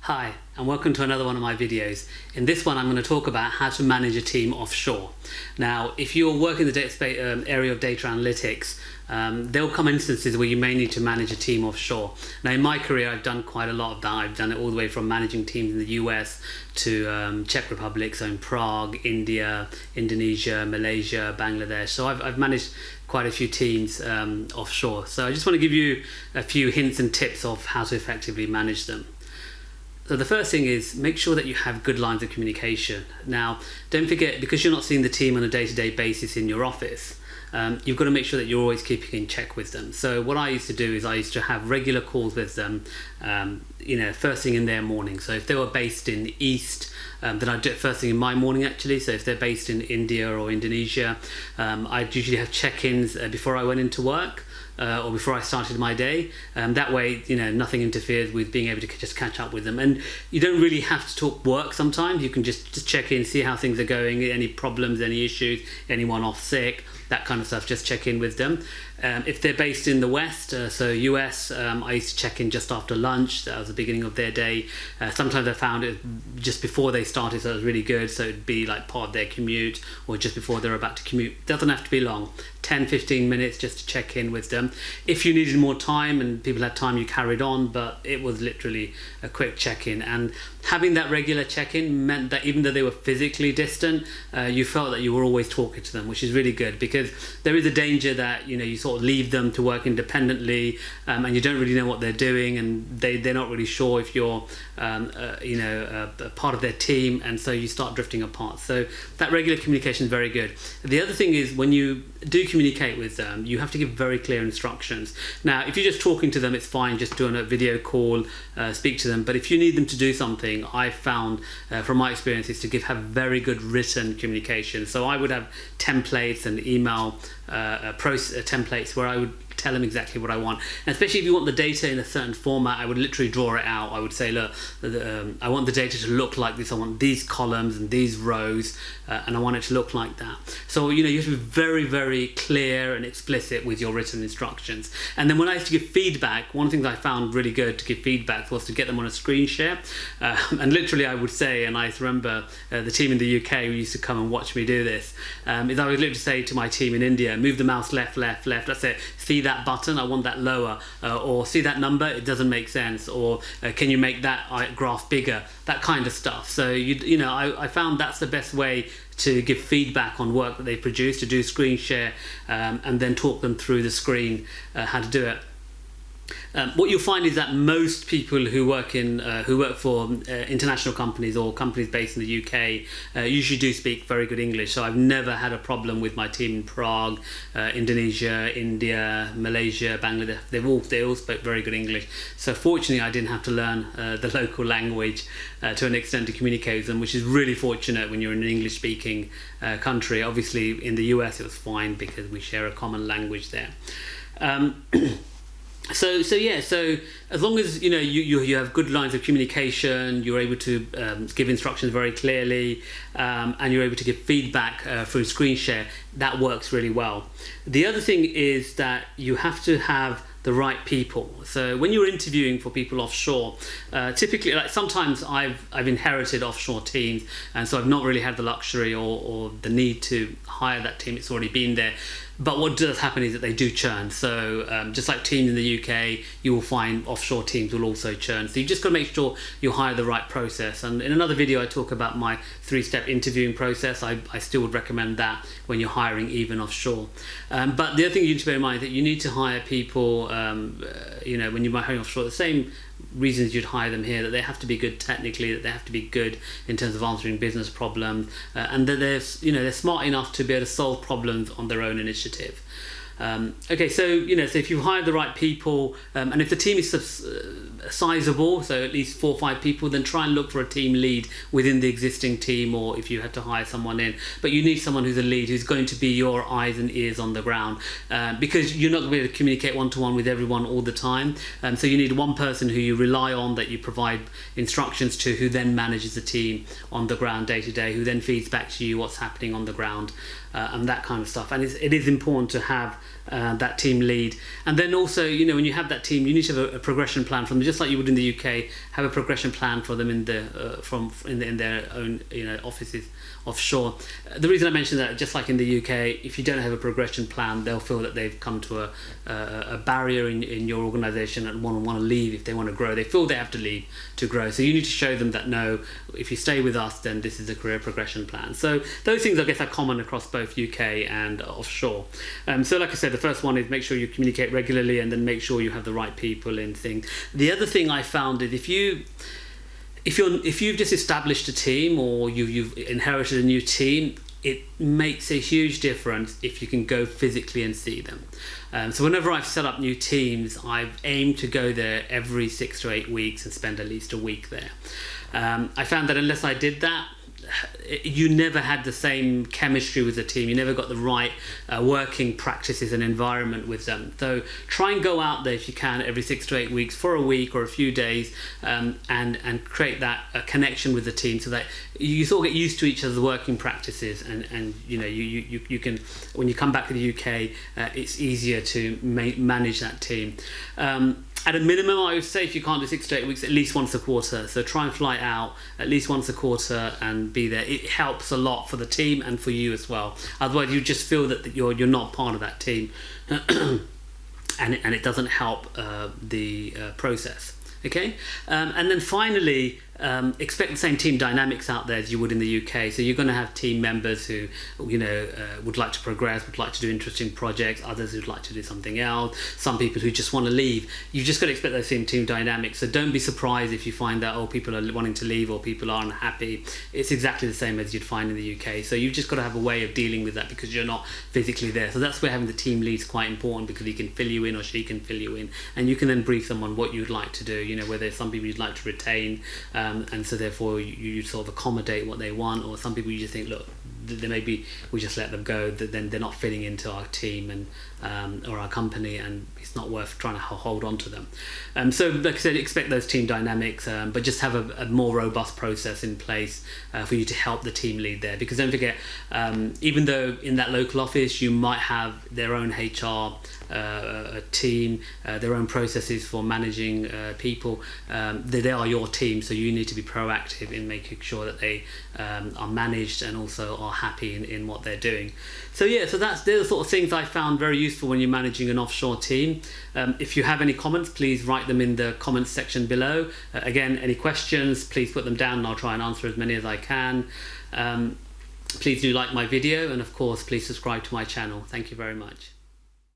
Hi, and welcome to another one of my videos. In this one, I'm going to talk about how to manage a team offshore. Now, if you're working in the area of data analytics, there will come instances where you may need to manage a team offshore. Now, in my career, I've done quite a lot of that. I've done it all the way from managing teams in the US to Czech Republic, so in Prague, India, Indonesia, Malaysia, Bangladesh. So I've managed quite a few teams offshore. So I just want to give you a few hints and tips of how to effectively manage them. So the first thing is make sure that you have good lines of communication. Now, don't forget, because you're not seeing the team on a day-to-day basis in your office, you've got to make sure that you're always keeping in check with them. So what I used to do is I used to have regular calls with them, first thing in their morning. So if they were based in the East, then I'd do it first thing in my morning actually. So if they're based in India or Indonesia, I'd usually have check-ins before I went into work. Or before I started my day. That way, nothing interferes with being able to just catch up with them. And you don't really have to talk work sometimes. You can just check in, see how things are going, any problems, any issues, anyone off sick, that kind of stuff. Just check in with them. If they're based in the West, so US, I used to check in just after lunch. That was the beginning of their day. Sometimes I found it just before they started, so it was really good. So it'd be like part of their commute or just before they're about to commute. Doesn't have to be long, 10-15 minutes just to check in with them. If you needed more time and people had time, you carried on, but it was literally a quick check-in. And having that regular check-in meant that even though they were physically distant, you felt that you were always talking to them, which is really good, because there is a danger that you sort of leave them to work independently, and you don't really know what they're doing, and they're not really sure if you're a part of their team, and so you start drifting apart. So that regular communication is very good. The other thing is, when you do communicate with them, you have to give very clear instructions. Now, if you're just talking to them, it's fine, just doing a video call, speak to them. But if you need them to do something, I've found from my experience is to have very good written communication. So I would have templates and email templates where I would tell them exactly what I want. And especially if you want the data in a certain format, I would literally draw it out. I would say, look, I want the data to look like this. I want these columns and these rows, and I want it to look like that. So you have to be very, very clear and explicit with your written instructions. And then when I used to give feedback, one of the things I found really good to give feedback was to get them on a screen share. And literally I would say, and I remember the team in the UK who used to come and watch me do this, is I would literally say to my team in India, move the mouse left, left, left. That's it. See that button, I want that lower, or see that number, it doesn't make sense, or can you make that graph bigger, that kind of stuff. So I found that's the best way to give feedback on work that they produce, to do screen share, and then talk them through the screen how to do it. What you'll find is that most people who work for international companies or companies based in the UK usually do speak very good English. So I've never had a problem with my team in Prague, Indonesia, India, Malaysia, Bangladesh. They all spoke very good English. So fortunately, I didn't have to learn the local language to an extent to communicate with them, which is really fortunate when you're in an English-speaking country. Obviously, in the US, it was fine because we share a common language there. So as long as you have good lines of communication, you're able to give instructions very clearly, and you're able to give feedback through screen share, that works really well. The other thing is that you have to have the right people. So when you're interviewing for people offshore, typically, like sometimes I've inherited offshore teams, and so I've not really had the luxury or the need to hire that team. It's already been there. But what does happen is that they do churn. So just like teams in the UK, you will find offshore teams will also churn. So you've just got to make sure you hire the right process. And in another video, I talk about my 3-step interviewing process. I still would recommend that when you're hiring even offshore. But the other thing you need to bear in mind is that you need to hire people, when you're hiring offshore, the same reasons you'd hire them here, that they have to be good technically, that they have to be good in terms of answering business problems, and that they're smart enough to be able to solve problems on their own initiative. Okay, so if you hire the right people, and if the team is sizable, so at least 4 or 5 people, then try and look for a team lead within the existing team, or if you had to hire someone in. But you need someone who's a lead, who's going to be your eyes and ears on the ground, because you're not going to be able to communicate one-to-one with everyone all the time. So you need one person who you rely on, that you provide instructions to, who then manages the team on the ground day to day, who then feeds back to you what's happening on the ground, and that kind of stuff. And it is important to have that team lead. And then also, you know, when you have that team, you need to have a progression plan from them, just like you would in the UK. Have a progression plan for them in their own, you know, offices offshore. The reason I mention that, just like in the UK, if you don't have a progression plan, they'll feel that they've come to a barrier in your organisation and want to leave if they want to grow. They feel they have to leave to grow. So you need to show them that, no, if you stay with us, then this is a career progression plan. So those things, I guess, are common across both UK and offshore. So like I said, the first one is make sure you communicate regularly, and then make sure you have the right people in things. The other thing I found is if you've just established a team, or you've inherited a new team, it makes a huge difference if you can go physically and see them. So whenever I've set up new teams, I've aimed to go there every 6 to 8 weeks and spend at least a week there. I found that unless I did that, you never had the same chemistry with the team. You never got the right working practices and environment with them. So try and go out there if you can every 6 to 8 weeks for a week or a few days, and create that connection with the team, so that you sort of get used to each other's working practices, and you know, you can, when you come back to the UK, it's easier to manage that team. At a minimum, I would say, if you can't do 6 to 8 weeks, at least once a quarter. So try and fly out at least once a quarter and be there. It helps a lot for the team and for you as well. Otherwise, you just feel that you're not part of that team, and it doesn't help the process. Okay, and then finally, expect the same team dynamics out there as you would in the UK. So you're going to have team members who, you know, would like to progress, would like to do interesting projects, others who'd like to do something else, some people who just want to leave. You've just got to expect those same team dynamics. So don't be surprised if you find that, oh, people are wanting to leave or people are unhappy. It's exactly the same as you'd find in the UK. So you've just got to have a way of dealing with that, because you're not physically there. So that's where having the team lead is quite important, because he can fill you in, or she can fill you in, and you can then brief them on what you'd like to do. You know, whether there's some people you'd like to retain, and so therefore you sort of accommodate what they want, or some people you just think, look, they maybe we just let them go, that then they're not fitting into our team and or our company, and it's not worth trying to hold on to them. So like I said, expect those team dynamics, but just have a more robust process in place for you to help the team lead there. Because don't forget, even though in that local office you might have their own HR team, their own processes for managing people, they are your team, so you need to be proactive in making sure that they are managed and also are happy in what they're doing. So yeah, so they're the sort of things I found very useful when you're managing an offshore team. If you have any comments, please write them in the comments section below. Again, any questions, please put them down and I'll try and answer as many as I can. Please do like my video, and of course please subscribe to my channel. Thank you very much.